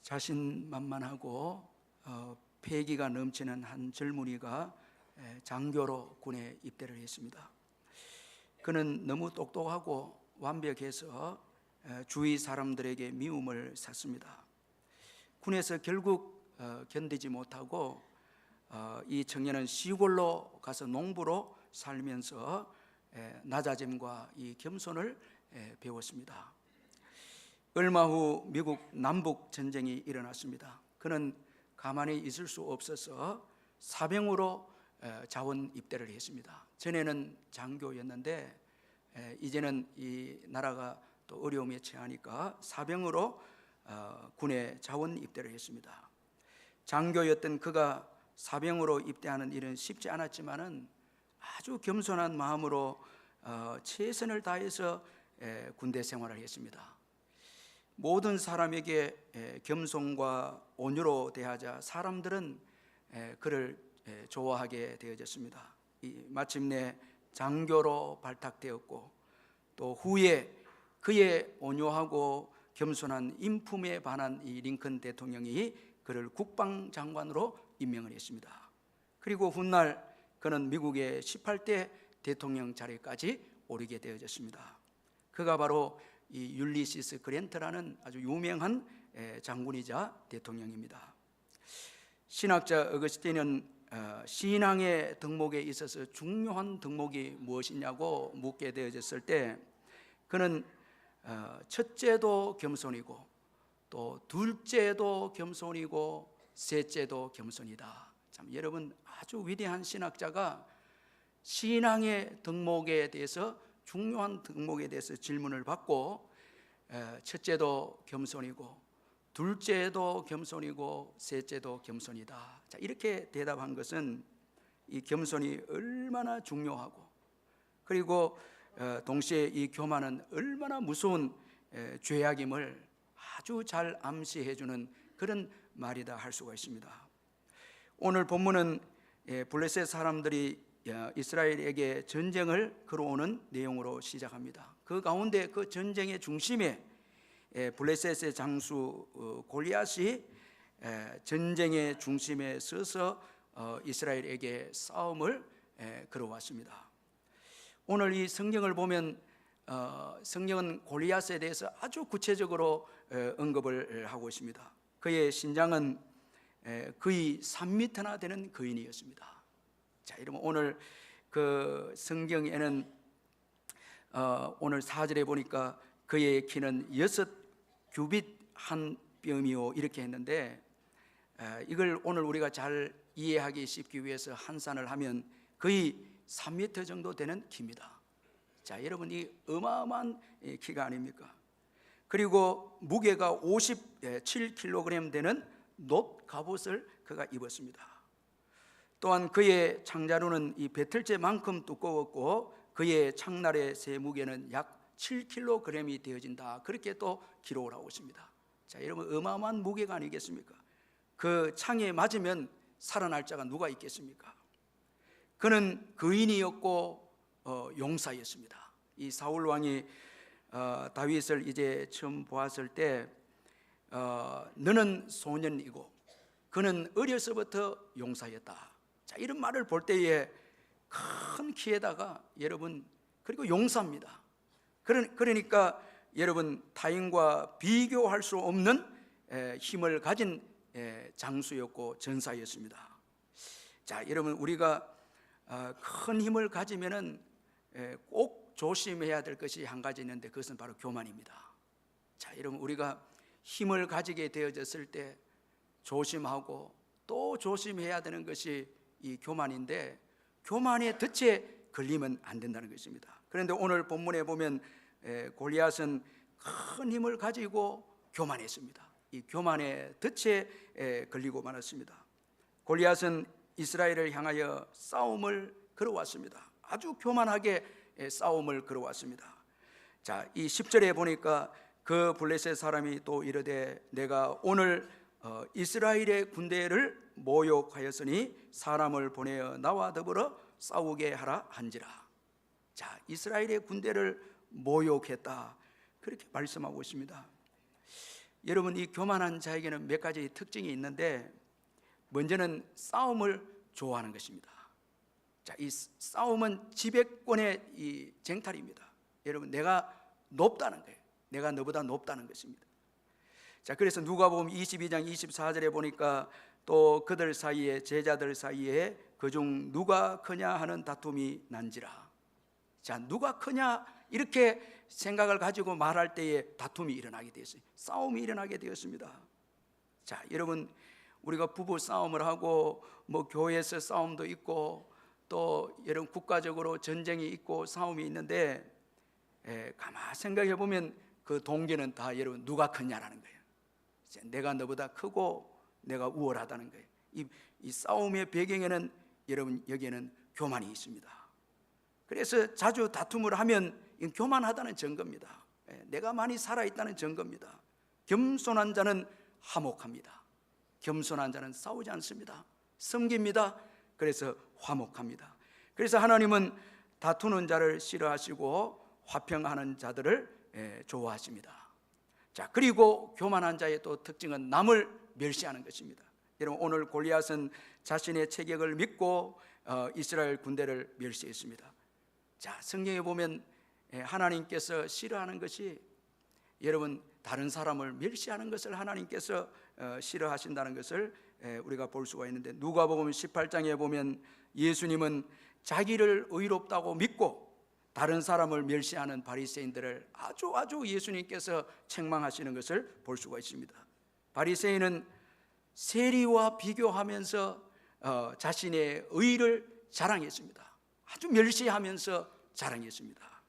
자신만만하고 패기가 넘치는 한 젊은이가 장교로 군에 입대를 했습니다. 그는 너무 똑똑하고 완벽해서 주위 사람들에게 미움을 샀습니다. 군에서 결국 견디지 못하고 이 청년은 시골로 가서 농부로 살면서 낮아짐과 이 겸손을 배웠습니다. 얼마 후 미국 남북 전쟁이 일어났습니다. 그는 가만히 있을 수 없어서 사병으로 자원 입대를 했습니다. 전에는 장교였는데 이제는 이 나라가 또 어려움에 처하니까 사병으로 군에 자원 입대를 했습니다. 장교였던 그가 사병으로 입대하는 일은 쉽지 않았지만은 아주 겸손한 마음으로 최선을 다해서 군대 생활을 했습니다. 모든 사람에게 겸손과 온유로 대하자 사람들은 그를 좋아하게 되어졌습니다. 마침내 장교로 발탁되었고 또 후에 그의 온유하고 겸손한 인품에 반한 이 링컨 대통령이 그를 국방장관으로 임명을 했습니다. 그리고 훗날 그는 미국의 18대 대통령 자리까지 오르게 되어졌습니다. 그가 바로 이 율리시스 그랜트라는 아주 유명한 장군이자 대통령입니다. 신학자 어거스틴은 신앙의 덕목에 있어서 중요한 덕목이 무엇이냐고 묻게 되어졌을 때 그는 첫째도 겸손이고 또 둘째도 겸손이고 셋째도 겸손이다. 참 여러분, 아주 위대한 신학자가 신앙의 덕목에 대해서, 중요한 덕목에 대해서 질문을 받고 첫째도 겸손이고 둘째도 겸손이고 셋째도 겸손이다. 자, 이렇게 대답한 것은 이 겸손이 얼마나 중요하고 그리고 동시에 이 교만은 얼마나 무서운 죄악임을 아주 잘 암시해 주는 그런 말이다 할 수가 있습니다. 오늘 본문은 블레셋 사람들이 이스라엘에게 전쟁을 걸어오는 내용으로 시작합니다. 그 가운데 그 전쟁의 중심에 블레셋의 장수 골리앗이 전쟁의 중심에 서서 이스라엘에게 싸움을 걸어왔습니다. 오늘 이 성경을 보면 성경은 골리앗에 대해서 아주 구체적으로 언급을 하고 있습니다. 그의 신장은 거의 3m나 되는 거인이었습니다. 자, 여러분, 오늘 그 성경에는 오늘 4절에 보니까 그의 키는 6규빗 한 뼘이요 이렇게 했는데 이걸 오늘 우리가 잘 이해하기 쉽기 위해서 환산을 하면 거의 3m 정도 되는 키입니다. 자, 여러분, 이 어마어마한 키가 아닙니까? 그리고 무게가 57kg 되는 놋 갑옷을 그가 입었습니다. 또한 그의 창자루는 이 배틀째만큼 두꺼웠고 그의 창날의 새 무게는 약 7kg이 되어진다. 그렇게 또 기록을 하고 있습니다. 자, 여러분, 어마어마한 무게가 아니겠습니까? 그 창에 맞으면 살아날 자가 누가 있겠습니까? 그는 거인이었고 용사였습니다. 이 사울 왕이 다윗을 이제 처음 보았을 때 너는 소년이고 그는 어려서부터 용사였다. 자, 이런 말을 볼 때에 큰 키에다가 여러분, 그리고 용사입니다. 그러니까 여러분, 타인과 비교할 수 없는 힘을 가진 장수였고 전사였습니다. 자, 여러분, 우리가 큰 힘을 가지면은 꼭 조심해야 될 것이 한 가지 있는데 그것은 바로 교만입니다. 자, 여러분, 우리가 힘을 가지게 되어졌을 때 조심하고 또 조심해야 되는 것이 이 교만인데 교만의 덫에 걸리면 안 된다는 것입니다. 그런데 오늘 본문에 보면 골리앗은 큰 힘을 가지고 교만했습니다. 이 교만의 덫에 걸리고 말았습니다. 골리앗은 이스라엘을 향하여 싸움을 걸어왔습니다. 아주 교만하게 싸움을 걸어왔습니다. 자, 이 10절에 보니까 그 블레셋 사람이 또 이르되 내가 오늘 이스라엘의 군대를 모욕하였으니 사람을 보내어 나와 더불어 싸우게 하라 한지라. 자, 이스라엘의 군대를 모욕했다, 그렇게 말씀하고 있습니다. 여러분, 이 교만한 자에게는 몇 가지 특징이 있는데, 먼저는 싸움을 좋아하는 것입니다. 자, 이 싸움은 지배권의 이 쟁탈입니다. 여러분, 내가 높다는 거예요. 내가 너보다 높다는 것입니다. 자, 그래서 누가복음 22장 24절에 보니까 또 그들 사이에, 제자들 사이에 그중 누가 크냐 하는 다툼이 난지라. 자, 누가 크냐 이렇게 생각을 가지고 말할 때에 다툼이 일어나게 되었어요. 싸움이 일어나게 되었습니다. 자, 여러분, 우리가 부부 싸움을 하고 뭐 교회에서 싸움도 있고 또 여러분 국가적으로 전쟁이 있고 싸움이 있는데, 가만 생각해 보면 그 동기는 다 여러분 누가 크냐라는 거예요. 내가 너보다 크고 내가 우월하다는 거예요. 이 싸움의 배경에는 여러분 여기에는 교만이 있습니다. 그래서 자주 다툼을 하면 이건 교만하다는 증거입니다. 내가 많이 살아있다는 증거입니다. 겸손한 자는 화목합니다. 겸손한 자는 싸우지 않습니다. 섬깁니다. 그래서 화목합니다. 그래서 하나님은 다투는 자를 싫어하시고 화평하는 자들을 좋아하십니다. 자, 그리고 교만한 자의 또 특징은 남을 멸시하는 것입니다. 여러분, 오늘 골리앗은 자신의 체격을 믿고 이스라엘 군대를 멸시했습니다. 자, 성경에 보면 하나님께서 싫어하는 것이, 여러분, 다른 사람을 멸시하는 것을 하나님께서 싫어하신다는 것을 우리가 볼 수가 있는데, 누가복음 18장에 보면 예수님은 자기를 의롭다고 믿고 다른 사람을 멸시하는 바리새인들을 아주 예수님께서 책망하시는 것을 볼 수가 있습니다. 바리새인은 세리와 비교하면서 자신의 의를 자랑했습니다. 아주 멸시하면서 자랑했습니다.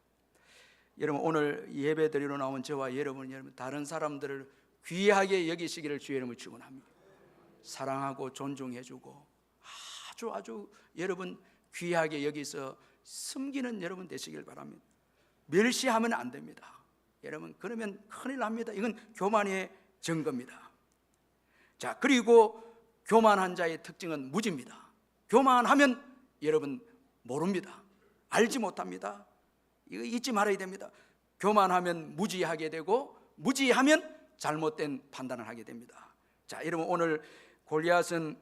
여러분, 오늘 예배 드리러 나온 저와 여러분 다른 사람들을 귀하게 여기시기를 주의 이름으로 축원합니다. 사랑하고 존중해주고 아주 여러분 귀하게 여기서 섬기는 여러분 되시길 바랍니다. 멸시하면 안 됩니다. 여러분, 그러면 큰일 납니다. 이건 교만의 증거입니다. 자, 그리고 교만한 자의 특징은 무지입니다. 교만하면 여러분 모릅니다. 알지 못합니다. 이거 잊지 말아야 됩니다. 교만하면 무지하게 되고, 무지하면 잘못된 판단을 하게 됩니다. 자, 여러분, 오늘 골리앗은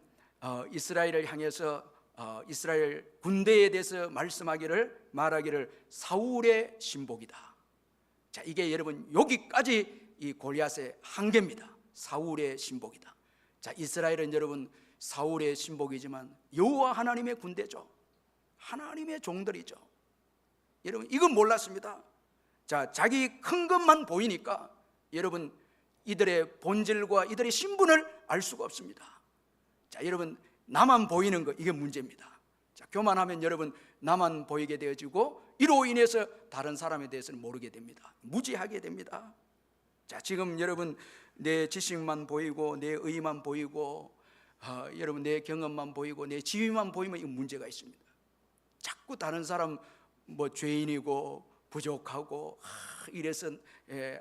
이스라엘을 향해서 이스라엘 군대에 대해서 말하기를 사울의 신복이다. 자, 이게 여러분 여기까지 이 골리앗의 한계입니다. 사울의 신복이다. 자, 이스라엘은 여러분 사울의 신복이지만 여호와 하나님의 군대죠. 하나님의 종들이죠. 여러분, 이건 몰랐습니다. 자, 자기 큰 것만 보이니까 여러분 이들의 본질과 이들의 신분을 알 수가 없습니다. 자, 여러분, 나만 보이는 것, 이게 문제입니다. 자, 교만하면 여러분 나만 보이게 되어지고 이로 인해서 다른 사람에 대해서는 모르게 됩니다. 무지하게 됩니다. 자, 지금 여러분 내 지식만 보이고 내 의만 보이고 여러분 내 경험만 보이고 내 지위만 보이면 이 문제가 있습니다. 자꾸 다른 사람 뭐 죄인이고 부족하고 이래서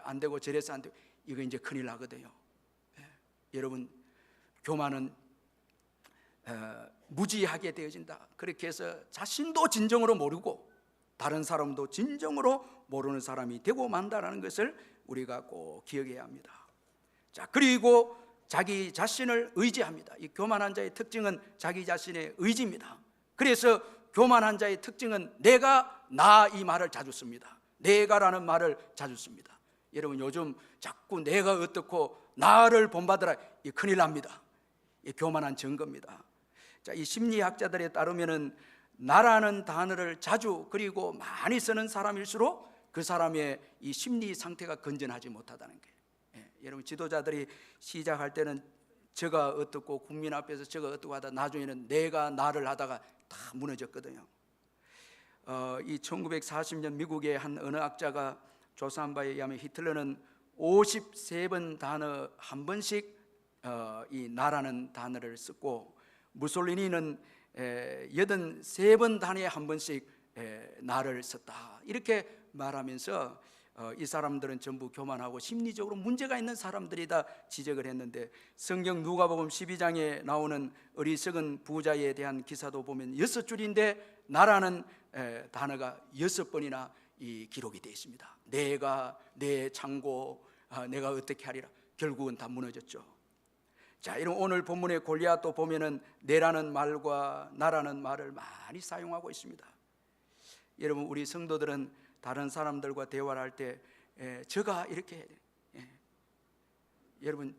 안 되고 저래서 안 되고, 이거 이제 큰일 나거든요. 여러분, 교만은 무지하게 되어진다. 그렇게 해서 자신도 진정으로 모르고 다른 사람도 진정으로 모르는 사람이 되고 만다라는 것을 우리가 꼭 기억해야 합니다. 자, 그리고 자기 자신을 의지합니다. 이 교만한 자의 특징은 자기 자신의 의지입니다. 그래서 교만한 자의 특징은 내가, 나, 이 말을 자주 씁니다. 내가라는 말을 자주 씁니다. 여러분, 요즘 자꾸 내가 어떻고 나를 본받으라, 이 큰일 납니다. 이 교만한 증거입니다. 자, 이 심리학자들에 따르면은 나라는 단어를 자주 그리고 많이 쓰는 사람일수록 그 사람의 이 심리 상태가 건전하지 못하다는 거예요. 여러분, 지도자들이 시작할 때는 저가 어떻고 국민 앞에서 저가 어떻고 하다 나중에는 내가 나를 하다가 다 무너졌거든요. 이 1940년 미국의 한 언어학자가 조사한 바에 의하면 히틀러는 53번 단어 한 번씩 이 나라는 단어를 썼고, 무솔리니는 83번 단어에 한 번씩 나를 썼다, 이렇게 말하면서 이 사람들은 전부 교만하고 심리적으로 문제가 있는 사람들이다 지적을 했는데, 성경 누가복음 12장에 나오는 어리석은 부자에 대한 기사도 보면 6줄인데 나라는 단어가 6번이나 이 기록이 되어 있습니다. 내가, 내 창고, 내가 어떻게 하리라, 결국은 다 무너졌죠. 자, 이런 오늘 본문의 골리앗도 보면은 내라는 말과 나라는 말을 많이 사용하고 있습니다. 여러분, 우리 성도들은 다른 사람들과 대화를 할 때 저가 이렇게 해야 돼요. 여러분,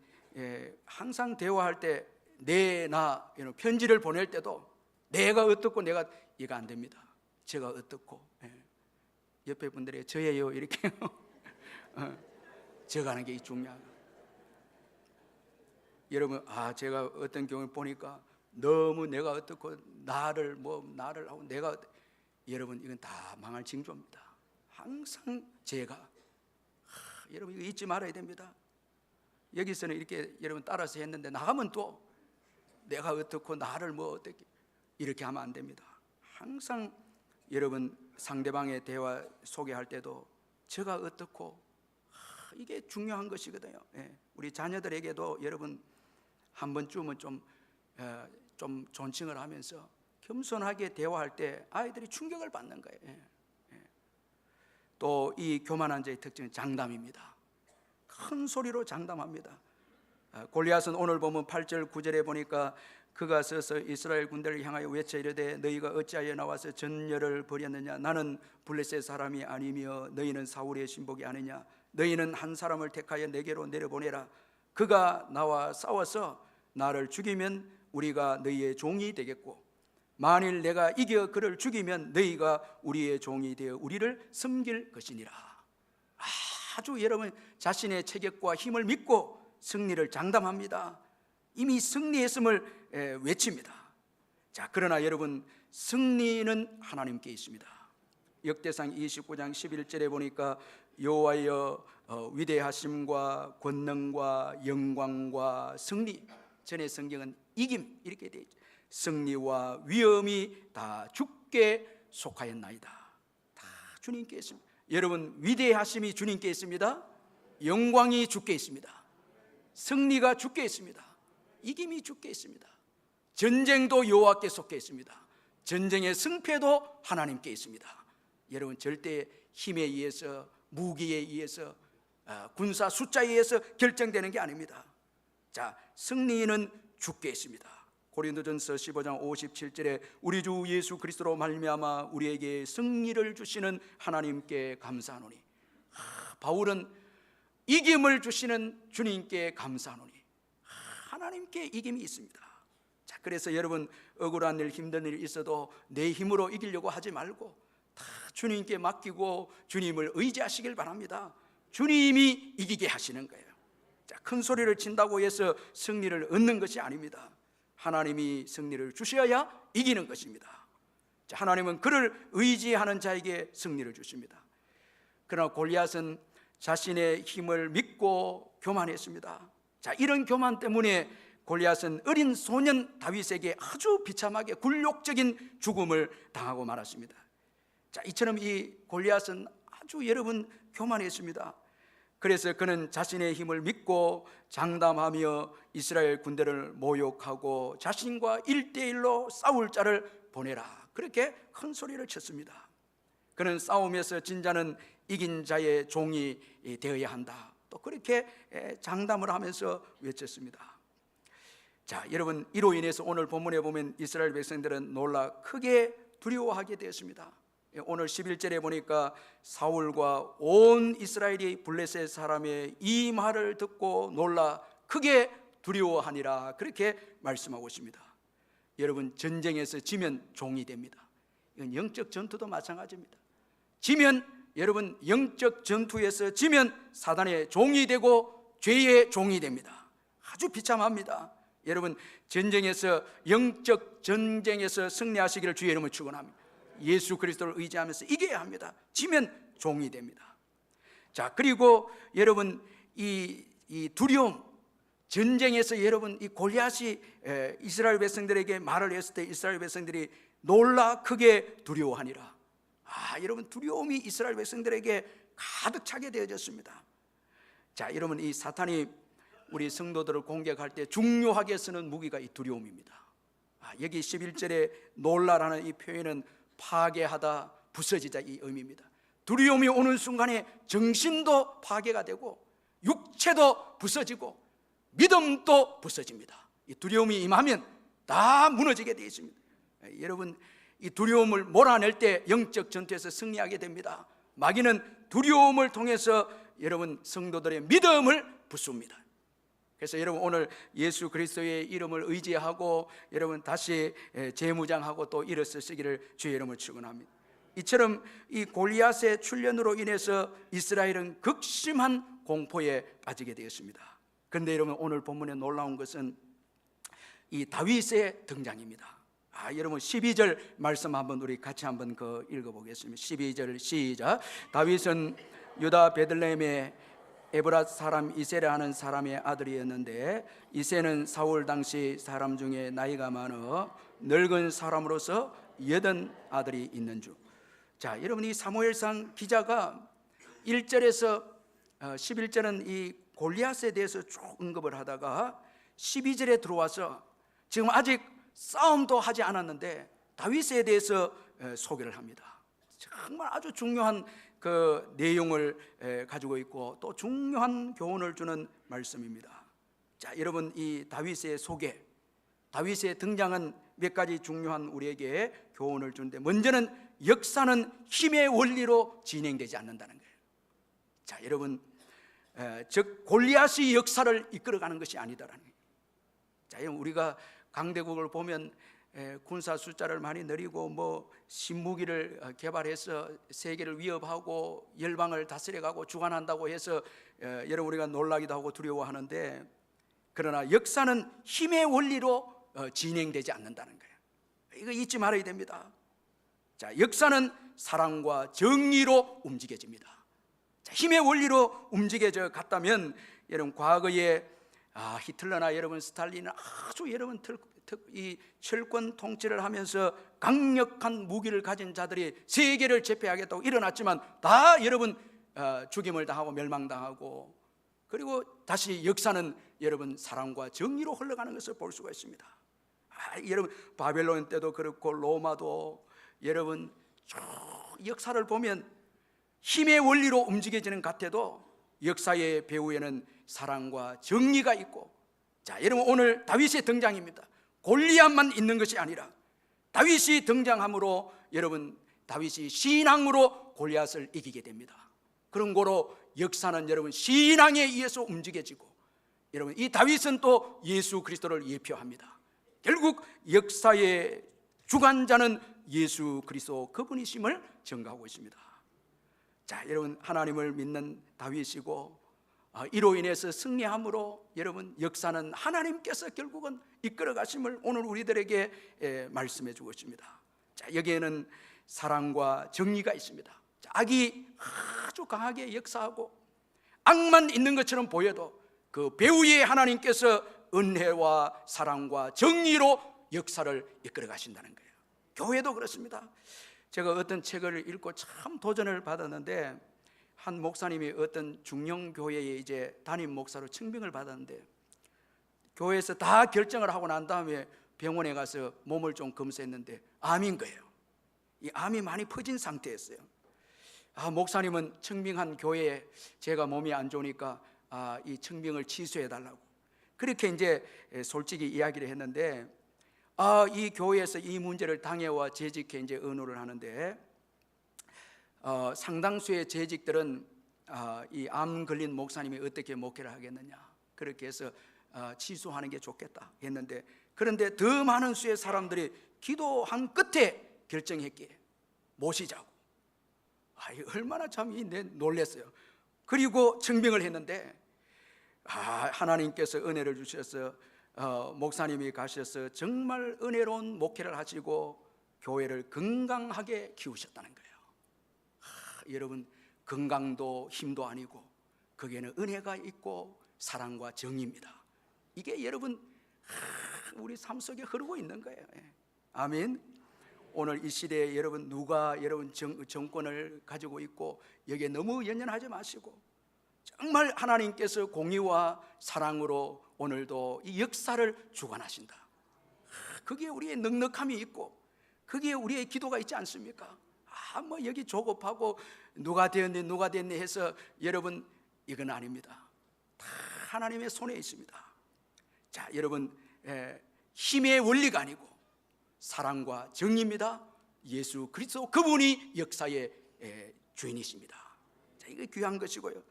항상 대화할 때 내, 나, 편지를 보낼 때도 내가 어떻고 내가, 이거 안 됩니다. 제가 어떻고, 옆에 분들이 저예요 이렇게 제가 하는 게 중요하고. 여러분, 제가 어떤 경우를 보니까 너무 내가 어떻고 나를 하고 내가, 여러분, 이건 다 망할 징조입니다. 항상 제가, 여러분 이거 잊지 말아야 됩니다. 여기서는 이렇게 여러분 따라서 했는데 나가면 또 내가 어떻고 나를 어떻게, 이렇게 하면 안 됩니다. 항상 여러분 상대방의 대화 소개할 때도 제가 어떻고, 이게 중요한 것이거든요. 우리 자녀들에게도 여러분 한 번쯤은 좀 존칭을 하면서 겸손하게 대화할 때 아이들이 충격을 받는 거예요. 또 이 교만한 자의 특징은 장담입니다. 큰 소리로 장담합니다. 골리앗은 오늘 보면 8절 9절에 보니까 그가 서서 이스라엘 군대를 향하여 외쳐 이르되 너희가 어찌하여 나와서 전열을 벌였느냐. 나는 블레셋 사람이 아니며 너희는 사울의 신복이 아니냐. 너희는 한 사람을 택하여 내게로 내려보내라. 그가 나와 싸워서 나를 죽이면 우리가 너희의 종이 되겠고, 만일 내가 이겨 그를 죽이면 너희가 우리의 종이 되어 우리를 섬길 것이니라. 아주 여러분 자신의 체격과 힘을 믿고 승리를 장담합니다. 이미 승리했음을 외칩니다. 자, 그러나 여러분, 승리는 하나님께 있습니다. 역대상 29장 11절에 보니까 여호와여 위대하심과 권능과 영광과 승리, 전의 성경은 이김 이렇게 되어 있죠. 승리와 위엄이 다 주께 속하였나이다. 다 주님께 있습니다. 여러분, 위대하심이 주님께 있습니다. 영광이 주께 있습니다. 승리가 주께 있습니다. 이김이 주께 있습니다. 전쟁도 여호와께 속해 있습니다. 전쟁의 승패도 하나님께 있습니다. 여러분, 절대 힘에 의해서, 무기에 의해서, 군사 숫자에 의해서 결정되는 게 아닙니다. 자, 승리는 주께 있습니다. 고린도전서 15장 57절에 우리 주 예수 그리스도로 말미암아 우리에게 승리를 주시는 하나님께 감사하노니. 바울은 이김을 주시는 주님께 감사하노니. 하나님께 이김이 있습니다. 자, 그래서 여러분, 억울한 일, 힘든 일 있어도 내 힘으로 이기려고 하지 말고 다 주님께 맡기고 주님을 의지하시길 바랍니다. 주님이 이기게 하시는 거예요. 자, 큰 소리를 친다고 해서 승리를 얻는 것이 아닙니다. 하나님이 승리를 주셔야 이기는 것입니다. 자, 하나님은 그를 의지하는 자에게 승리를 주십니다. 그러나 골리앗은 자신의 힘을 믿고 교만했습니다. 자, 이런 교만 때문에 골리앗은 어린 소년 다윗에게 아주 비참하게 굴욕적인 죽음을 당하고 말았습니다. 자, 이처럼 이 골리앗은 아주 여러분 교만했습니다. 그래서 그는 자신의 힘을 믿고 장담하며 이스라엘 군대를 모욕하고 자신과 1대1로 싸울 자를 보내라, 그렇게 큰 소리를 쳤습니다. 그는 싸움에서 진 자는 이긴 자의 종이 되어야 한다, 또 그렇게 장담을 하면서 외쳤습니다. 자, 여러분, 이로 인해서 오늘 본문에 보면 이스라엘 백성들은 놀라 크게 두려워하게 되었습니다. 오늘 11절에 보니까 사울과 온 이스라엘이 블레셋 사람의 이 말을 듣고 놀라 크게 두려워하니라, 그렇게 말씀하고 있습니다. 여러분, 전쟁에서 지면 종이 됩니다. 이건 영적 전투도 마찬가지입니다. 지면, 여러분, 영적 전투에서 지면 사단의 종이 되고 죄의 종이 됩니다. 아주 비참합니다. 여러분, 전쟁에서, 영적 전쟁에서 승리하시기를 주의 이름으로 축원합니다. 예수 그리스도를 의지하면서 이겨야 합니다. 지면 종이 됩니다. 자, 그리고 여러분, 이 두려움, 전쟁에서 여러분, 이 골리앗이 이스라엘 백성들에게 말을 했을 때 이스라엘 백성들이 놀라 크게 두려워하니라. 여러분, 두려움이 이스라엘 백성들에게 가득 차게 되어졌습니다. 자, 여러분, 이 사탄이 우리 성도들을 공격할 때 중요하게 쓰는 무기가 이 두려움입니다. 여기 11절에 놀라라는 이 표현은 파괴하다, 부서지자, 이 의미입니다. 두려움이 오는 순간에 정신도 파괴가 되고 육체도 부서지고 믿음도 부서집니다. 이 두려움이 임하면 다 무너지게 되어 있습니다. 여러분, 이 두려움을 몰아낼 때 영적 전투에서 승리하게 됩니다. 마귀는 두려움을 통해서 여러분 성도들의 믿음을 부숩니다. 그래서 여러분, 오늘 예수 그리스도의 이름을 의지하고 여러분 다시 재무장하고 또 일어서시기를 주의 이름으로 축원합니다. 이처럼 이 골리앗의 출현으로 인해서 이스라엘은 극심한 공포에 빠지게 되었습니다. 그런데 여러분, 오늘 본문에 놀라운 것은 이 다윗의 등장입니다. 여러분 12절 말씀 한번 우리 같이 한번 읽어보겠습니다. 12절 시작. 다윗은 유다 베들레헴의 에브랏 사람 이세라 하는 사람의 아들이었는데 이세는 사울 당시 사람 중에 나이가 많아 늙은 사람으로서 80 아들이 있는 중. 자, 여러분, 이 사무엘상 기자가 1절에서 11절은 이 골리앗에 대해서 쭉 언급을 하다가 12절에 들어와서 지금 아직 싸움도 하지 않았는데 다윗에 대해서 소개를 합니다. 정말 아주 중요한 그 내용을 가지고 있고 또 중요한 교훈을 주는 말씀입니다. 자, 여러분, 이 다윗의 소개, 다윗의 등장은 몇 가지 중요한 우리에게 교훈을 주는데, 먼저는 역사는 힘의 원리로 진행되지 않는다는 거예요. 자, 여러분, 즉 골리앗이 역사를 이끌어가는 것이 아니다라는 거예요. 자, 여러분, 우리가 강대국을 보면 군사 숫자를 많이 늘리고 뭐 신무기를 개발해서 세계를 위협하고 열방을 다스려가고 주관한다고 해서 여러분 우리가 놀라기도 하고 두려워하는데, 그러나 역사는 힘의 원리로 진행되지 않는다는 거예요. 이거 잊지 말아야 됩니다. 자, 역사는 사랑과 정의로 움직여집니다. 자, 힘의 원리로 움직여져 갔다면 여러분 과거에 히틀러나 여러분 스탈린은 아주 여러분 이 철권 통치를 하면서 강력한 무기를 가진 자들이 세계를 제패하겠다고 일어났지만 다 여러분 죽임을 당하고 멸망당하고, 그리고 다시 역사는 여러분 사랑과 정의로 흘러가는 것을 볼 수가 있습니다. 여러분 바벨론 때도 그렇고 로마도 여러분 쭉 역사를 보면 힘의 원리로 움직여지는 것 같아도 역사의 배후에는 사랑과 정의가 있고, 자, 여러분 오늘 다윗의 등장입니다. 골리앗만 있는 것이 아니라 다윗이 등장함으로 여러분 다윗이 신앙으로 골리앗을 이기게 됩니다. 그런 거로 역사는 여러분 신앙에 의해서 움직여지고, 여러분 이 다윗은 또 예수 그리스도를 예표합니다. 결국 역사의 주관자는 예수 그리스도 그분이심을 증거하고 있습니다. 자, 여러분 하나님을 믿는 다윗이고 이로 인해서 승리함으로 여러분 역사는 하나님께서 결국은 이끌어 가심을 오늘 우리들에게 말씀해 주고 있습니다. 자, 여기에는 사랑과 정의가 있습니다. 자, 악이 아주 강하게 역사하고 악만 있는 것처럼 보여도 그 배후에 하나님께서 은혜와 사랑과 정의로 역사를 이끌어 가신다는 거예요. 교회도 그렇습니다. 제가 어떤 책을 읽고 참 도전을 받았는데, 한 목사님이 어떤 중형 교회에 이제 담임 목사로 청빙을 받았는데, 교회에서 다 결정을 하고 난 다음에 병원에 가서 몸을 좀 검사했는데 암인 거예요. 이 암이 많이 퍼진 상태였어요. 목사님은 청빙한 교회에 제가 몸이 안 좋으니까 이 청빙을 취소해 달라고 그렇게 이제 솔직히 이야기를 했는데, 이 교회에서 이 문제를 당회와 재직회 이제 의논을 하는데, 상당수의 재직들은 이 암 걸린 목사님이 어떻게 목회를 하겠느냐, 그렇게 해서 취소하는 게 좋겠다 했는데, 그런데 더 많은 수의 사람들이 기도한 끝에 결정했기에 모시자고. 얼마나 참 놀랐어요. 그리고 청빙을 했는데 하나님께서 은혜를 주셔서 목사님이 가셔서 정말 은혜로운 목회를 하시고 교회를 건강하게 키우셨다는 거예요. 여러분 건강도 힘도 아니고 거기에는 은혜가 있고 사랑과 정의입니다. 이게 여러분 우리 삶 속에 흐르고 있는 거예요. 아멘. 오늘 이 시대에 여러분 누가 여러분 정권을 가지고 있고 여기에 너무 연연하지 마시고 정말 하나님께서 공의와 사랑으로 오늘도 이 역사를 주관하신다. 그게 우리의 넉넉함이 있고 그게 우리의 기도가 있지 않습니까? 뭐 여기 조급하고 누가 되었네 해서 여러분 이건 아닙니다. 하나님의 손에 있습니다. 자, 여러분, 힘의 원리가 아니고 사랑과 정의입니다. 예수 그리스도 그분이 역사의 주인이십니다. 자, 이게 귀한 것이고요.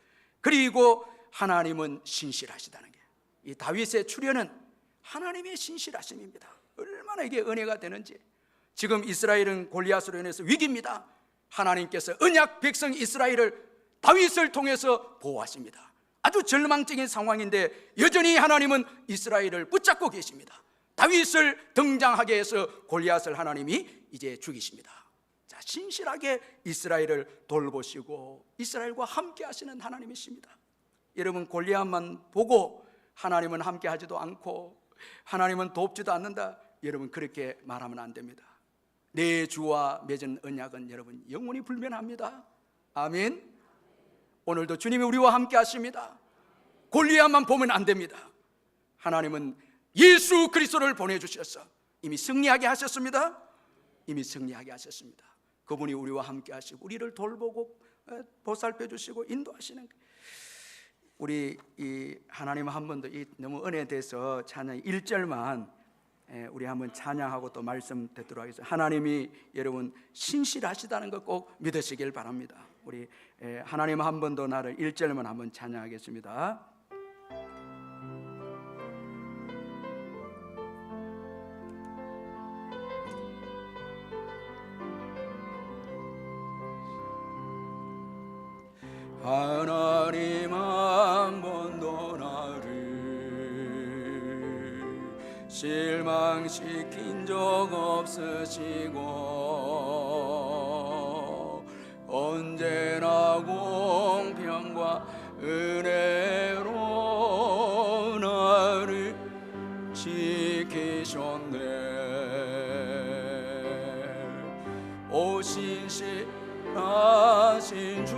그리고 하나님은 신실하시다는 게, 이 다윗의 출현은 하나님의 신실하심입니다. 얼마나 이게 은혜가 되는지. 지금 이스라엘은 골리앗으로 인해서 위기입니다. 하나님께서 언약 백성 이스라엘을 다윗을 통해서 보호하십니다. 아주 절망적인 상황인데 여전히 하나님은 이스라엘을 붙잡고 계십니다. 다윗을 등장하게 해서 골리앗을 하나님이 이제 죽이십니다. 자, 신실하게 이스라엘을 돌보시고 이스라엘과 함께 하시는 하나님이십니다. 여러분, 골리앗만 보고 하나님은 함께 하지도 않고 하나님은 돕지도 않는다, 여러분 그렇게 말하면 안 됩니다. 내 주와 맺은 언약은 여러분 영원히 불변합니다. 아멘. 오늘도 주님이 우리와 함께 하십니다. 골리앗만 보면 안 됩니다. 하나님은 예수 그리스도를 보내주셔서 이미 승리하게 하셨습니다. 이미 승리하게 하셨습니다. 그분이 우리와 함께 하시고 우리를 돌보고 보살펴 주시고 인도하시는, 우리 이 하나님 한 번 더 너무 은혜돼서 찬양 1절만 우리 한번 찬양하고 또 말씀 듣도록 하겠습니다. 하나님이 여러분 신실하시다는 것 꼭 믿으시길 바랍니다. 우리 하나님 한 번 더 나를 1절만 한번 찬양하겠습니다. 하나님 한 번도 나를 실망시킨 적 없으시고 언제나 공평과 은혜로 나를 지키셨네. 오 신실하신 주,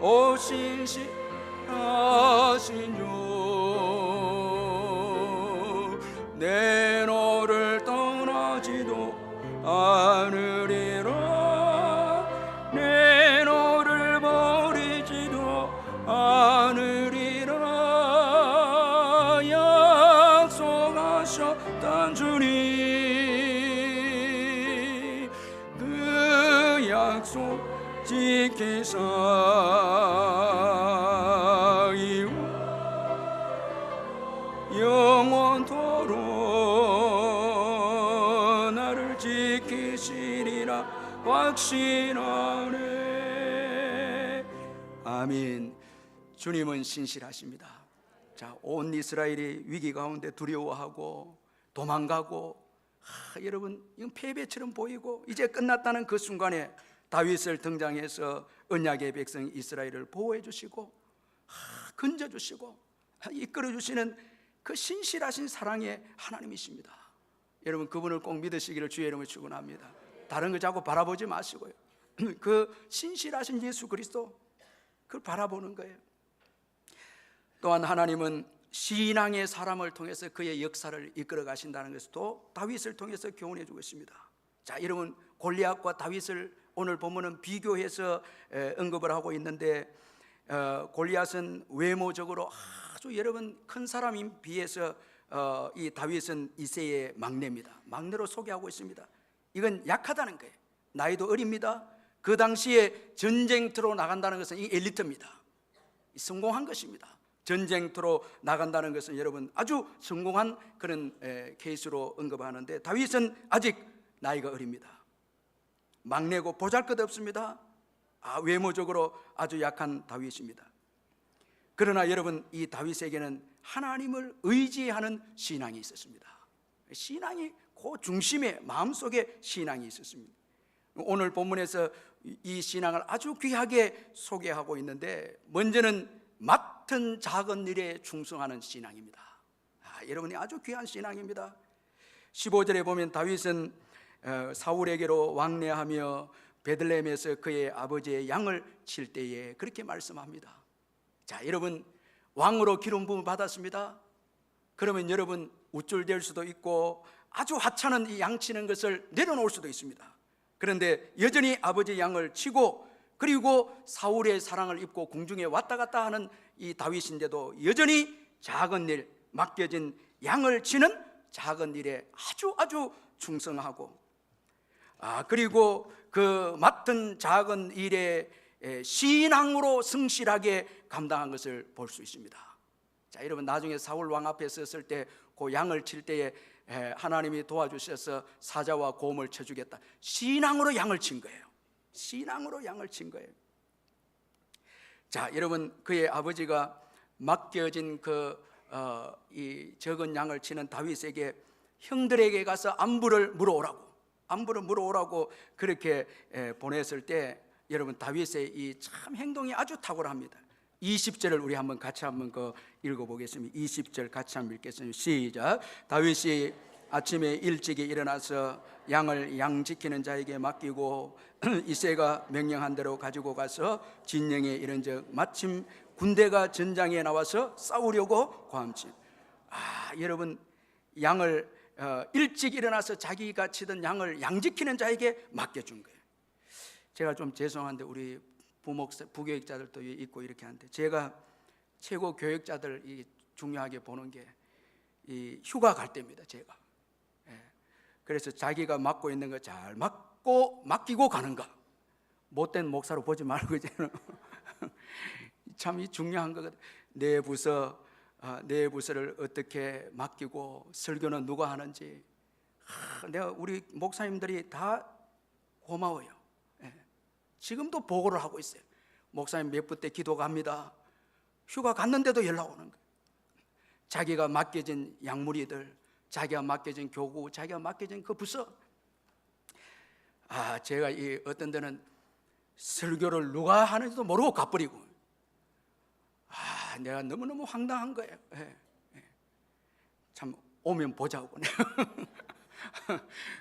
오 신실하신 주, 내 너를 떠나지도 않으리라, 내 너를 버리지도 않으리라. 약속하셨던 주님, 그 약속 지키사 영원토록 나를 지키시리라 확신하네. 아멘. 주님은 신실하십니다. 자, 온 이스라엘이 위기 가운데 두려워하고 도망가고, 여러분 이건 패배처럼 보이고 이제 끝났다는 그 순간에 다윗을 등장해서 언약의 백성 이스라엘을 보호해 주시고 건져 주시고 이끌어 주시는 그 신실하신 사랑의 하나님이십니다. 여러분 그분을 꼭 믿으시기를 주의 이름으로 축원합니다. 다른 거 자꾸 바라보지 마시고요, 그 신실하신 예수 그리스도, 그걸 바라보는 거예요. 또한 하나님은 신앙의 사람을 통해서 그의 역사를 이끌어 가신다는 것도 다윗을 통해서 교훈해 주고 있습니다. 자, 여러분 골리앗과 다윗을 오늘 본문은 비교해서 언급을 하고 있는데, 골리앗은 외모적으로 아주 여러분 큰 사람인 비해서 이 다윗은 이새의 막내입니다. 막내로 소개하고 있습니다. 이건 약하다는 거예요. 나이도 어립니다. 그 당시에 전쟁터로 나간다는 것은 이 엘리트입니다. 성공한 것입니다. 전쟁터로 나간다는 것은 여러분 아주 성공한 그런 케이스로 언급하는데, 다윗은 아직 나이가 어립니다. 막내고 보잘것없습니다. 외모적으로 아주 약한 다윗입니다. 그러나 여러분 이 다윗에게는 하나님을 의지하는 신앙이 있었습니다. 신앙이 그 중심에, 마음속에 신앙이 있었습니다. 오늘 본문에서 이 신앙을 아주 귀하게 소개하고 있는데, 먼저는 맡은 작은 일에 충성하는 신앙입니다. 여러분이 아주 귀한 신앙입니다. 15절에 보면 다윗은 사울에게로 왕래하며 베들레헴에서 그의 아버지의 양을 칠 때에 그렇게 말씀합니다. 자, 여러분 왕으로 기름 부음 받았습니다. 그러면 여러분 우쭐댈 수도 있고 아주 하찮은 이 양치는 것을 내려놓을 수도 있습니다. 그런데 여전히 아버지 양을 치고 그리고 사울의 사랑을 입고 궁중에 왔다 갔다 하는 이 다윗인데도 여전히 작은 일, 맡겨진 양을 치는 작은 일에 아주 충성하고, 그리고 그 맡은 작은 일에 신앙으로 성실하게 감당한 것을 볼 수 있습니다. 자, 여러분, 나중에 사울 왕 앞에 섰을 때 그 양을 칠 때에 하나님이 도와주셔서 사자와 곰을 쳐주겠다. 신앙으로 양을 친 거예요. 신앙으로 양을 친 거예요. 자, 여러분, 그의 아버지가 맡겨진 이 적은 양을 치는 다윗에게 형들에게 가서 안부를 물어오라고 그렇게 보냈을 때, 여러분, 다윗의 이 참 행동이 아주 탁월합니다. 20절을 우리 한번 같이 읽어보겠습니다. 20절 같이 한번 읽겠습니다. 시작. 다윗이 아침에 일찍이 일어나서 양을 양 지키는 자에게 맡기고 이새가 명령한 대로 가지고 가서 진영에 이른즉 마침 군대가 전장에 나와서 싸우려고 고함친. 여러분, 양을 일찍 일어나서 자기가 치던 양을 양 지키는 자에게 맡겨준 거예요. 제가 좀 죄송한데 우리 부교육자들도 있고 이렇게 하는데, 제가 최고 교육자들 중요하게 보는 게 이 휴가 갈 때입니다. 제가 그래서 자기가 맡고 있는 거 잘 맡기고 가는가. 못된 목사로 보지 말고 참 이 중요한 거거든. 내 부서를 어떻게 맡기고 설교는 누가 하는지, 내가 우리 목사님들이 다 고마워요. 지금도 보고를 하고 있어요. 목사님 몇 부 때 기도 갑니다. 휴가 갔는데도 연락 오는 거예요. 자기가 맡겨진 양무리들, 자기가 맡겨진 교구, 자기가 맡겨진 그 부서. 제가 어떤 데는 설교를 누가 하는지도 모르고 가버리고, 내가 너무너무 황당한 거예요. 참 오면 보자고.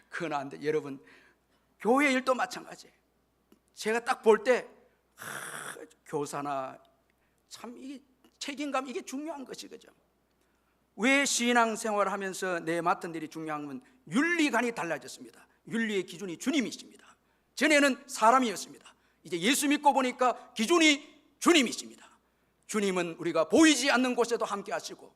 그건 안 돼. 여러분, 교회 일도 마찬가지예요. 제가 딱 볼 때 교사나 참 이 책임감, 이게 중요한 것이 그죠. 왜 신앙생활을 하면서 내 맡은 일이 중요한 건 윤리관이 달라졌습니다. 윤리의 기준이 주님이십니다. 전에는 사람이었습니다. 이제 예수 믿고 보니까 기준이 주님이십니다. 주님은 우리가 보이지 않는 곳에도 함께 하시고,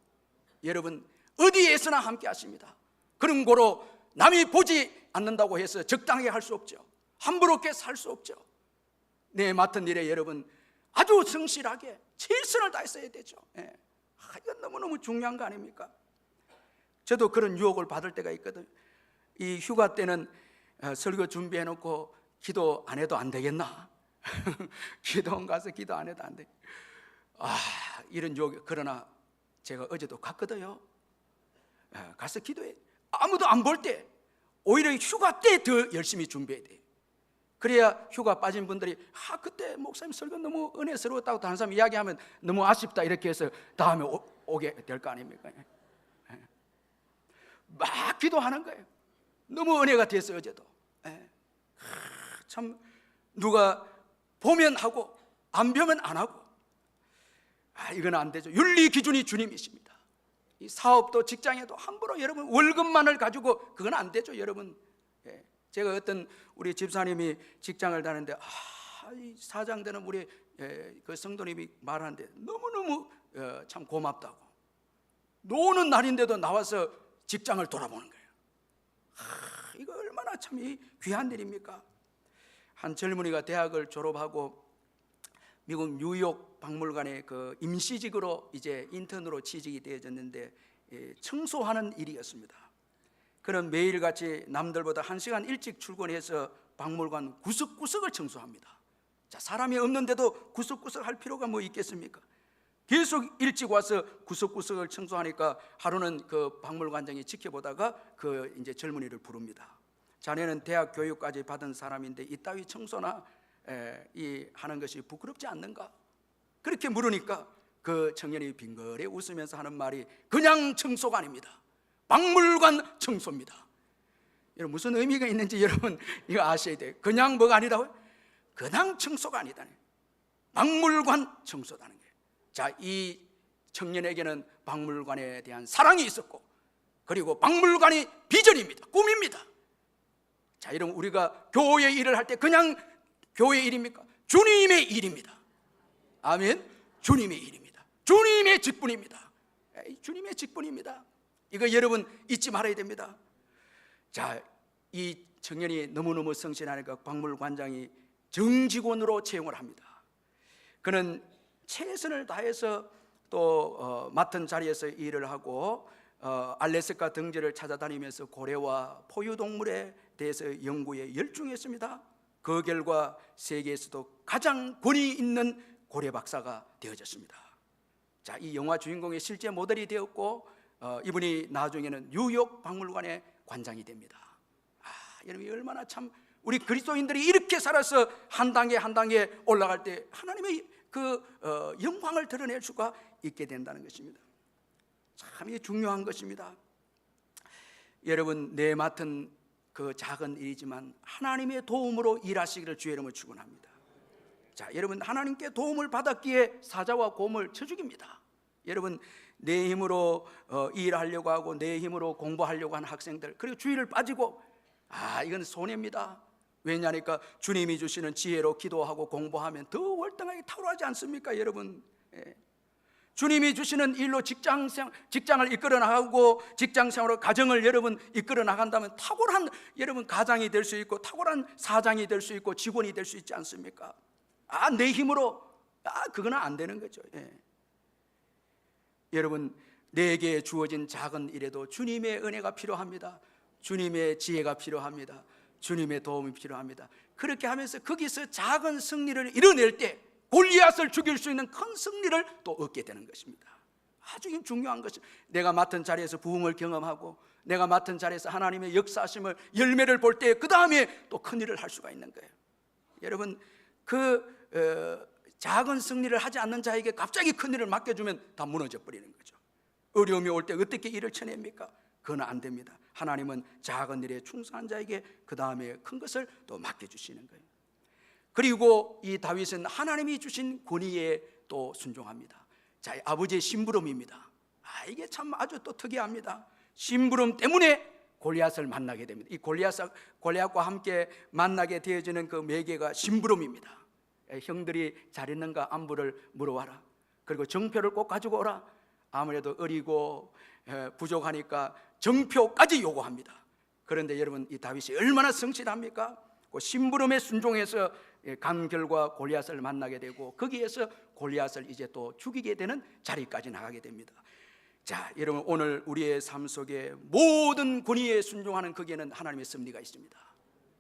여러분, 어디에서나 함께 하십니다. 그런 거로 남이 보지 않는다고 해서 적당하게 할 수 없죠. 함부롭게 살 수 없죠. 내 맡은 일에 여러분 아주 성실하게 최선을 다했어야 되죠. 이건 너무너무 중요한 거 아닙니까? 저도 그런 유혹을 받을 때가 있거든요. 이 휴가 때는 설교 준비해놓고 기도 안 해도 안 되겠나? 기도원 가서 기도 안 해도 안 돼. 이런 유혹. 그러나 제가 어제도 갔거든요. 가서 기도해. 아무도 안 볼 때, 오히려 휴가 때 더 열심히 준비해야 돼. 그래야 휴가 빠진 분들이 그때 목사님 설교 너무 은혜스러웠다고 다른 사람 이야기하면 너무 아쉽다 이렇게 해서 다음에 오게 될 거 아닙니까? 막 기도하는 거예요. 너무 은혜가 됐어요. 어제도. 참 누가 보면 하고 안 보면 안 하고, 이건 안 되죠. 윤리 기준이 주님이십니다. 이 사업도 직장에도 함부로 여러분 월급만을 가지고 그건 안 되죠. 여러분, 제가 어떤 우리 집사님이 직장을 다니는데 이 사장 되는 우리 그 성도님이 말하는데 너무너무 참 고맙다고. 노는 날인데도 나와서 직장을 돌아보는 거예요. 이거 얼마나 참 귀한 일입니까? 한 젊은이가 대학을 졸업하고 미국 뉴욕 박물관에 그 임시직으로 이제 인턴으로 취직이 되어졌는데 청소하는 일이었습니다. 그는 매일같이 남들보다 1시간 일찍 출근해서 박물관 구석구석을 청소합니다. 자, 사람이 없는데도 구석구석 할 필요가 뭐 있겠습니까? 계속 일찍 와서 구석구석을 청소하니까 하루는 그 박물관장이 지켜보다가 그 이제 젊은이를 부릅니다. 자네는 대학 교육까지 받은 사람인데 이따위 청소나 하는 것이 부끄럽지 않는가? 그렇게 물으니까 그 청년이 빙그레 웃으면서 하는 말이 그냥 청소가 아닙니다. 박물관 청소입니다. 여러분, 무슨 의미가 있는지 여러분 이거 아셔야 돼요. 그냥 뭐가 아니라고요? 그냥 청소가 아니다. 박물관 청소다는 거예요. 자, 이 청년에게는 박물관에 대한 사랑이 있었고, 그리고 박물관이 비전입니다. 꿈입니다. 자, 여러분, 우리가 교회 일을 할 때 그냥 교회 일입니까? 주님의 일입니다. 아멘. 주님의 일입니다. 주님의 직분입니다. 주님의 직분입니다. 이거 여러분 잊지 말아야 됩니다. 자, 이 청년이 너무너무 성실하니까 박물관장이 정직원으로 채용을 합니다. 그는 최선을 다해서 또 맡은 자리에서 일을 하고 알래스카 등지를 찾아다니면서 고래와 포유동물에 대해서 연구에 열중했습니다. 그 결과 세계에서도 가장 권위 있는 고래 박사가 되어졌습니다. 자, 이 영화 주인공의 실제 모델이 되었고 이분이 나중에는 뉴욕 박물관의 관장이 됩니다. 여러분 얼마나 참 우리 그리스도인들이 이렇게 살아서 한 단계 한 단계 올라갈 때 하나님의 그 영광을 드러낼 수가 있게 된다는 것입니다. 참 이게 중요한 것입니다. 여러분 내 맡은 그 작은 일이지만 하나님의 도움으로 일하시기를 주의 이름으로 축원합니다. 자, 여러분 하나님께 도움을 받았기에 사자와 곰을 쳐 죽입니다. 여러분 내 힘으로 일하려고 하고 내 힘으로 공부하려고 하는 학생들, 그리고 주의를 빠지고 이건 손해입니다. 왜냐니까 주님이 주시는 지혜로 기도하고 공부하면 더 월등하게 탁월하지 않습니까? 여러분 주님이 주시는 일로 직장을 이끌어 나가고 직장생활로 가정을 여러분 이끌어 나간다면 탁월한 여러분 가장이 될 수 있고 탁월한 사장이 될 수 있고 직원이 될 수 있지 않습니까? 내 힘으로 그거는 안 되는 거죠. 여러분 내게 주어진 작은 일에도 주님의 은혜가 필요합니다. 주님의 지혜가 필요합니다. 주님의 도움이 필요합니다. 그렇게 하면서 거기서 작은 승리를 이뤄낼 때 골리앗을 죽일 수 있는 큰 승리를 또 얻게 되는 것입니다. 아주 중요한 것은 내가 맡은 자리에서 부흥을 경험하고 내가 맡은 자리에서 하나님의 역사하심을 열매를 볼 때 그 다음에 또 큰 일을 할 수가 있는 거예요. 여러분 작은 승리를 하지 않는 자에게 갑자기 큰 일을 맡겨주면 다 무너져 버리는 거죠. 어려움이 올 때 어떻게 일을 쳐냅니까? 그건 안 됩니다. 하나님은 작은 일에 충성한 자에게 그 다음에 큰 것을 또 맡겨주시는 거예요. 그리고 이 다윗은 하나님이 주신 권위에 또 순종합니다. 자, 아버지의 심부름입니다. 이게 참 아주 또 특이합니다. 심부름 때문에 골리앗을 만나게 됩니다. 이 골리앗과 함께 만나게 되어지는 그 매개가 심부름입니다. 형들이 잘 있는가 안부를 물어와라. 그리고 정표를 꼭 가지고 오라. 아무래도 어리고 부족하니까 정표까지 요구합니다. 그런데 여러분 이 다윗이 얼마나 성실합니까? 그 심부름에 순종해서 감결과 골리앗을 만나게 되고 거기에서 골리앗을 이제 또 죽이게 되는 자리까지 나가게 됩니다. 자, 여러분 오늘 우리의 삶 속에 모든 권위에 순종하는 거기에는 하나님의 섭리가 있습니다.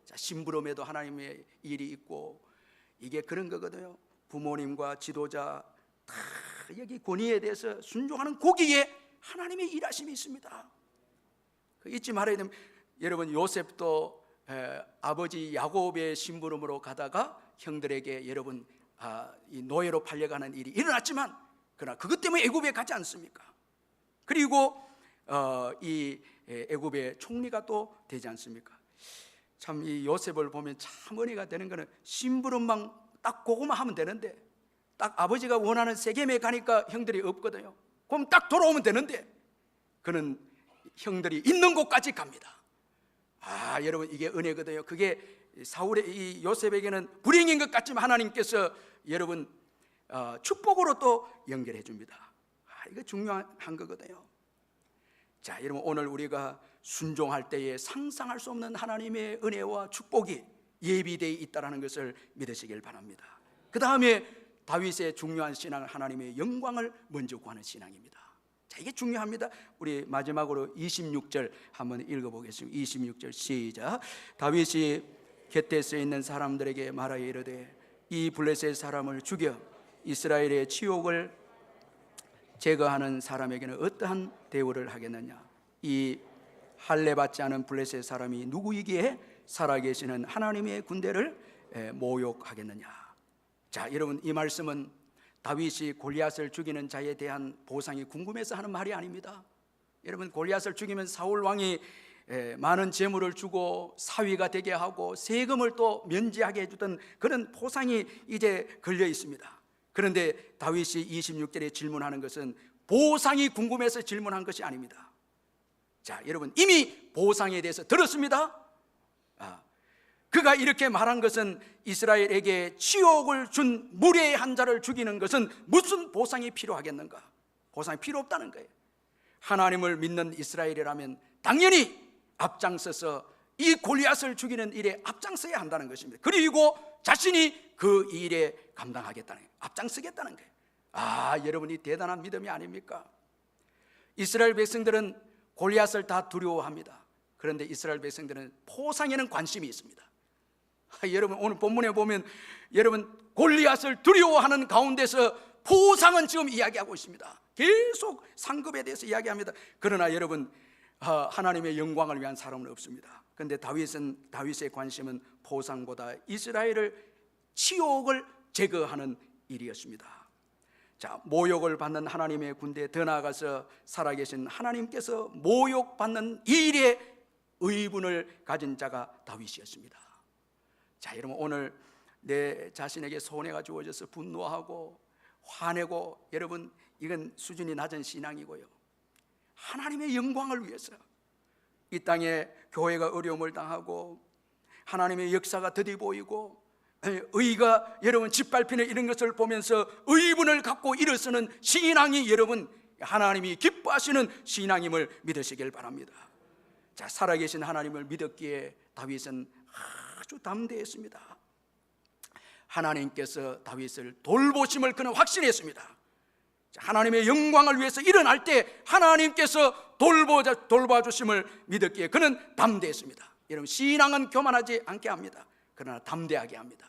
자, 심부름에도 하나님의 일이 있고 이게 그런 거거든요. 부모님과 지도자 다 여기 권위에 대해서 순종하는 거기에 하나님의 일하심이 있습니다. 잊지 말아야 됩니다. 여러분 요셉도 아버지 야곱의 심부름으로 가다가 형들에게 여러분 이 노예로 팔려가는 일이 일어났지만 그러나 그것 때문에 애굽에 가지 않습니까? 그리고 이 애굽의 총리가 또 되지 않습니까? 참 이 요셉을 보면 참 은혜가 되는 거는 심부름만 딱 그거만 하면 되는데 딱 아버지가 원하는 세겜에 가니까 형들이 없거든요. 그럼 딱 돌아오면 되는데 그는 형들이 있는 곳까지 갑니다. 여러분 이게 은혜거든요. 그게 사울의 이 요셉에게는 불행인 것 같지만 하나님께서 여러분 축복으로 또 연결해 줍니다. 이거 중요한 거거든요. 자, 여러분 오늘 우리가 순종할 때에 상상할 수 없는 하나님의 은혜와 축복이 예비되어 있다는 것을 믿으시길 바랍니다. 그 다음에 다윗의 중요한 신앙은 하나님의 영광을 먼저 구하는 신앙입니다. 자, 이게 중요합니다. 우리 마지막으로 26절 한번 읽어보겠습니다. 26절 시작. 다윗이 겟에서 있는 사람들에게 말하여 이르되 이 블레셋 사람을 죽여 이스라엘의 치욕을 제거하는 사람에게는 어떠한 대우를 하겠느냐? 이 할례받지 않은 블레셋 사람이 누구이기에 살아계시는 하나님의 군대를 모욕하겠느냐? 자, 여러분 이 말씀은 다윗이 골리앗을 죽이는 자에 대한 보상이 궁금해서 하는 말이 아닙니다. 여러분 골리앗을 죽이면 사울 왕이 많은 재물을 주고 사위가 되게 하고 세금을 또 면제하게 해주던 그런 보상이 이제 걸려 있습니다. 그런데 다윗이 26절에 질문하는 것은 보상이 궁금해서 질문한 것이 아닙니다. 자, 여러분 이미 보상에 대해서 들었습니다. 그가 이렇게 말한 것은 이스라엘에게 치욕을 준 무리의 한 자를 죽이는 것은 무슨 보상이 필요하겠는가? 보상이 필요 없다는 거예요. 하나님을 믿는 이스라엘이라면 당연히 앞장서서 이 골리앗을 죽이는 일에 앞장서야 한다는 것입니다. 그리고 자신이 그 일에 감당하겠다는 거예요. 앞장서겠다는 거예요. 여러분이 대단한 믿음이 아닙니까? 이스라엘 백성들은 골리앗을 다 두려워합니다. 그런데 이스라엘 백성들은 포상에는 관심이 있습니다. 여러분, 오늘 본문에 보면 여러분 골리앗을 두려워하는 가운데서 포상은 지금 이야기하고 있습니다. 계속 상급에 대해서 이야기합니다. 그러나 여러분, 하나님의 영광을 위한 사람은 없습니다. 그런데 다윗의 관심은 포상보다 이스라엘을 치욕을 제거하는 일이었습니다. 자, 모욕을 받는 하나님의 군대에 더 나아가서 살아계신 하나님께서 모욕받는 일에 의분을 가진 자가 다윗이었습니다. 자, 여러분, 오늘 내 자신에게 손해가 주어져서 분노하고 화내고, 여러분 이건 수준이 낮은 신앙이고요. 하나님의 영광을 위해서 이 땅에 교회가 어려움을 당하고 하나님의 역사가 더디 보이고 의가 여러분 짓밟히는 이런 것을 보면서 의분을 갖고 일어서는 신앙이 여러분 하나님이 기뻐하시는 신앙임을 믿으시길 바랍니다. 자, 살아계신 하나님을 믿었기에 다윗은 아주 담대했습니다. 하나님께서 다윗을 돌보심을 그는 확신했습니다. 하나님의 영광을 위해서 일어날 때 하나님께서 돌봐주심을 믿었기에 그는 담대했습니다. 여러분, 신앙은 교만하지 않게 합니다. 그러나 담대하게 합니다.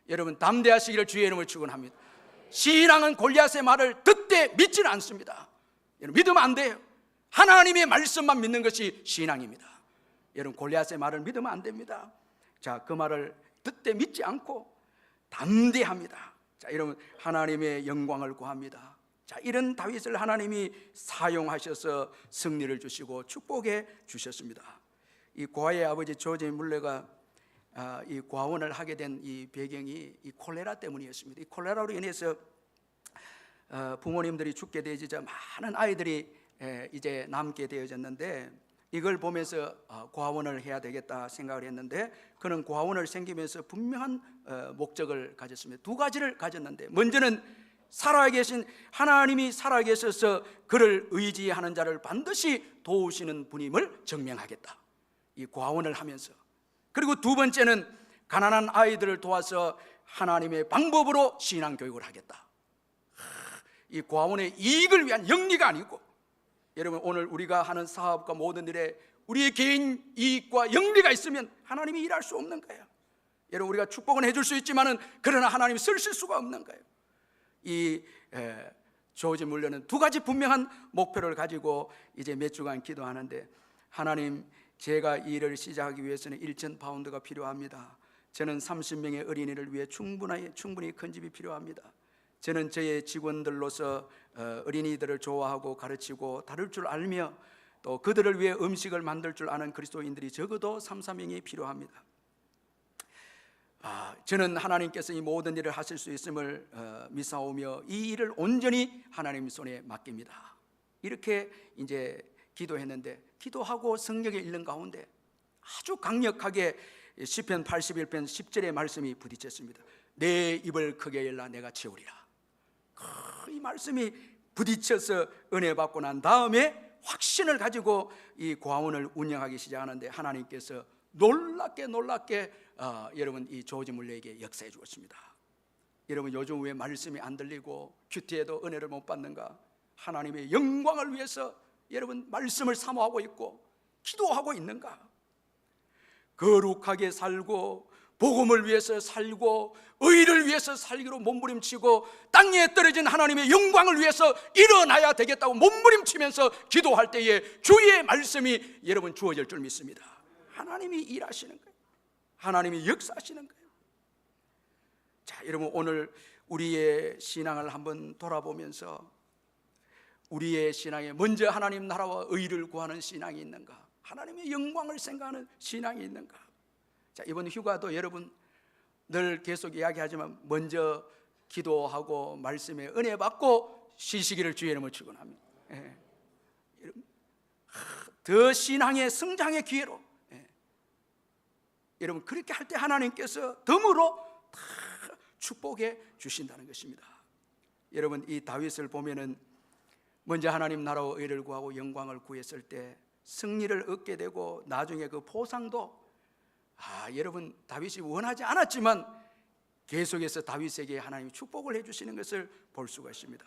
여러분, 담대하시기를 주의 이름으로 축원합니다. 신앙은 골리앗의 말을 듣되 믿지는 않습니다. 여러분, 믿으면 안 돼요. 하나님의 말씀만 믿는 것이 신앙입니다. 여러분, 골리앗의 말을 믿으면 안 됩니다. 자, 그 말을 듣되 믿지 않고 담대합니다. 자, 여러분, 하나님의 영광을 구합니다. 자, 이런 다윗을 하나님이 사용하셔서 승리를 주시고 축복해 주셨습니다. 이 고아의 아버지 조지 물레가 이 고아원을 하게 된 이 배경이 이 콜레라 때문이었습니다. 이 콜레라로 인해서 부모님들이 죽게 되자 많은 아이들이 이제 남게 되어졌는데, 이걸 보면서 고아원을 해야 되겠다 생각을 했는데, 그는 고아원을 생기면서 분명한 목적을 가졌습니다. 두 가지를 가졌는데, 먼저는 살아계신 하나님이 살아계셔서 그를 의지하는 자를 반드시 도우시는 분임을 증명하겠다, 이 고아원을 하면서. 그리고 두 번째는 가난한 아이들을 도와서 하나님의 방법으로 신앙교육을 하겠다. 이 고아원의 이익을 위한 영리가 아니고, 여러분 오늘 우리가 하는 사업과 모든 일에 우리의 개인 이익과 영리가 있으면 하나님이 일할 수 없는 거예요. 여러분, 우리가 축복은 해줄 수 있지만은 그러나 하나님이 쓰실 수가 없는 거예요. 이 조지 물레는 두 가지 분명한 목표를 가지고 이제 몇 주간 기도하는데, 하나님, 제가 이 일을 시작하기 위해서는 1,000파운드가 필요합니다. 저는 30명의 어린이를 위해 충분히 큰 집이 필요합니다. 저는 저의 직원들로서 어린이들을 좋아하고 가르치고 다룰 줄 알며 또 그들을 위해 음식을 만들 줄 아는 그리스도인들이 적어도 3-4명이 필요합니다. 저는 하나님께서 이 모든 일을 하실 수 있음을 믿사오며 이 일을 온전히 하나님 손에 맡깁니다. 이렇게 이제 기도했는데, 기도하고 성경에 읽는 가운데 아주 강력하게 시편 81편 10절의 말씀이 부딪혔습니다. 내 입을 크게 열라 내가 채우리라. 이 말씀이 부딪혀서 은혜 받고 난 다음에 확신을 가지고 이 고아원을 운영하기 시작하는데, 하나님께서 놀랍게 여러분 이 조지 물레에게 역사해 주었습니다. 여러분, 요즘 왜 말씀이 안 들리고 큐티에도 은혜를 못 받는가? 하나님의 영광을 위해서 여러분 말씀을 사모하고 있고 기도하고 있는가? 거룩하게 살고 복음을 위해서 살고 의를 위해서 살기로 몸부림치고 땅에 떨어진 하나님의 영광을 위해서 일어나야 되겠다고 몸부림치면서 기도할 때에 주의 말씀이 여러분 주어질 줄 믿습니다. 하나님이 일하시는 거예요. 하나님이 역사하시는 거예요. 자, 여러분, 오늘 우리의 신앙을 한번 돌아보면서 우리의 신앙에 먼저 하나님 나라와 의를 구하는 신앙이 있는가? 하나님의 영광을 생각하는 신앙이 있는가? 자, 이번 휴가도 여러분 늘 계속 이야기하지만 먼저 기도하고 말씀에 은혜 받고 쉬시기를 주의 이름으로 축원합니다. 더 신앙의 성장의 기회로 여러분 그렇게 할 때 하나님께서 덤으로 다 축복해 주신다는 것입니다. 여러분 이 다윗을 보면은 먼저 하나님 나라와 의를 구하고 영광을 구했을 때 승리를 얻게 되고 나중에 그 보상도 여러분 다윗이 원하지 않았지만 계속해서 다윗에게 하나님이 축복을 해주시는 것을 볼 수가 있습니다.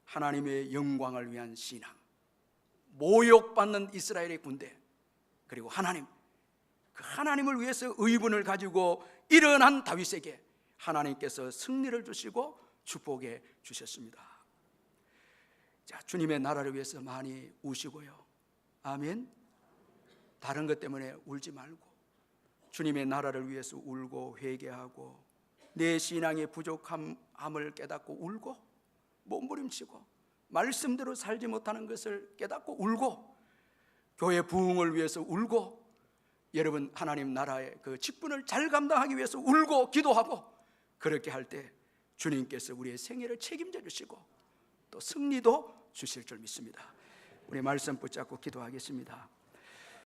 하나님의 영광을 위한 신앙, 모욕받는 이스라엘의 군대, 그리고 하나님, 그 하나님을 위해서 의분을 가지고 일어난 다윗에게 하나님께서 승리를 주시고 축복해 주셨습니다. 자, 주님의 나라를 위해서 많이 우시고요. 아멘. 다른 것 때문에 울지 말고 주님의 나라를 위해서 울고 회개하고 내 신앙의 부족함을 깨닫고 울고 몸부림치고 말씀대로 살지 못하는 것을 깨닫고 울고 교회 부흥을 위해서 울고 여러분 하나님 나라의 그 직분을 잘 감당하기 위해서 울고 기도하고 그렇게 할 때 주님께서 우리의 생애를 책임져 주시고 또 승리도 주실 줄 믿습니다. 우리 말씀 붙잡고 기도하겠습니다.